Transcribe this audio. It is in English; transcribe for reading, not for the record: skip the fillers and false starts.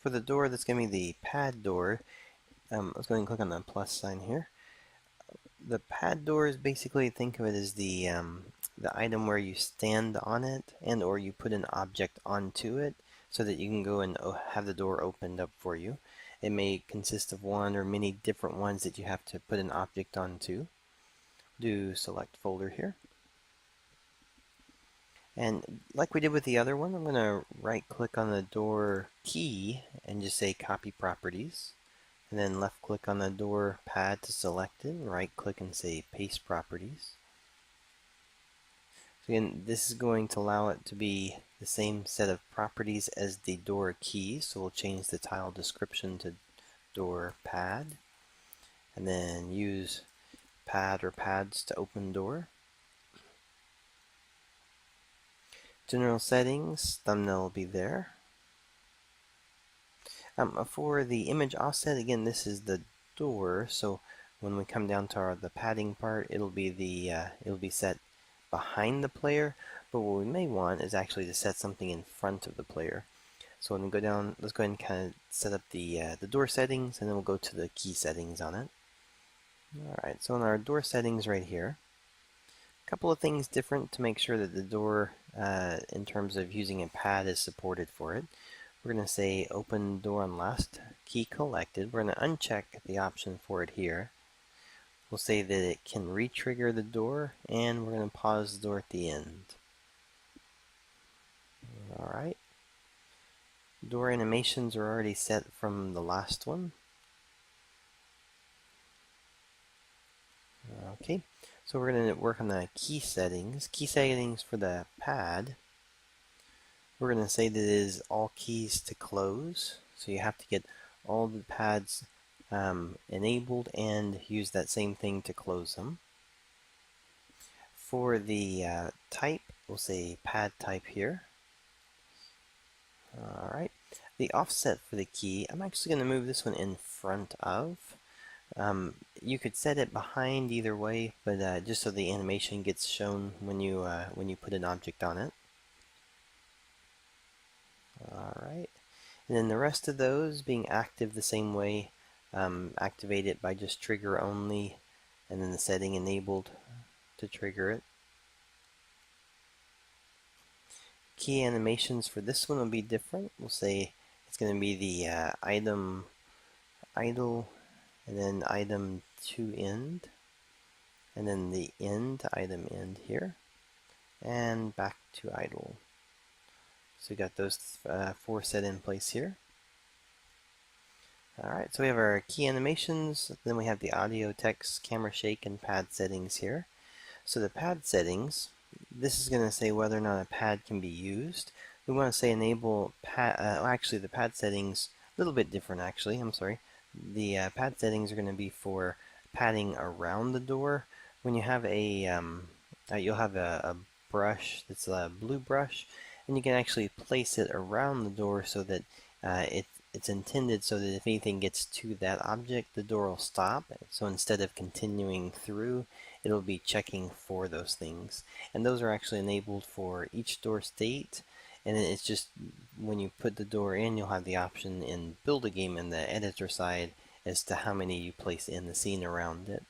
for the door, that's going to be the pad door. Let's go ahead and click on the plus sign here. The pad door is basically, think of it as the item where you stand on it and or you put an object onto it so that you can go and have the door opened up for you. It may consist of one or many different ones that you have to put an object onto. Do select folder here. And like we did with the other one, I'm going to right click on the door key and just say copy properties. And then left click on the door pad to select it, right click and say paste properties. So again, this is going to allow it to be the same set of properties as the door key. So we'll change the tile description to door pad. And then use pad or pads to open door. General settings, thumbnail will be there. For the image offset, again, this is the door, so when we come down to the padding part, it'll be set behind the player. But what we may want is actually to set something in front of the player. So when we go down, let's go ahead and kind of set up the door settings, and then we'll go to the key settings on it. All right, so in our door settings right here, a couple of things different to make sure that the door, in terms of using a pad, is supported for it. We're going to say open door on last key collected. We're going to uncheck the option for it here. We'll say that it can re-trigger the door, and we're going to pause the door at the end. Alright. Door animations are already set from the last one. Okay, so we're going to work on the key settings. Key settings for the pad. We're going to say that it is all keys to close. So you have to get all the pads enabled and use that same thing to close them. For the type, we'll say pad type here. Alright. The offset for the key, I'm actually going to move this one in front of. You could set it behind either way, but just so the animation gets shown when you put an object on it. Alright, and then the rest of those being active the same way, activate it by just trigger only, and then the setting enabled to trigger it. Key animations for this one will be different. We'll say it's going to be the item idle, and then item to end, and then the end to item end here, and back to idle. So we got those 4 set in place here. Alright, so we have our key animations, then we have the audio, text, camera shake, and pad settings here. So the pad settings, this is going to say whether or not a pad can be used. We want to say enable pad, actually the pad settings, a little bit different actually, I'm sorry. The pad settings are going to be for padding around the door. When you have you'll have a brush that's a blue brush, and you can actually place it around the door so that it's intended so that if anything gets to that object, the door will stop. So instead of continuing through, it'll be checking for those things. And those are actually enabled for each door state. And it's just when you put the door in, you'll have the option in Build a Game in the editor side as to how many you place in the scene around it.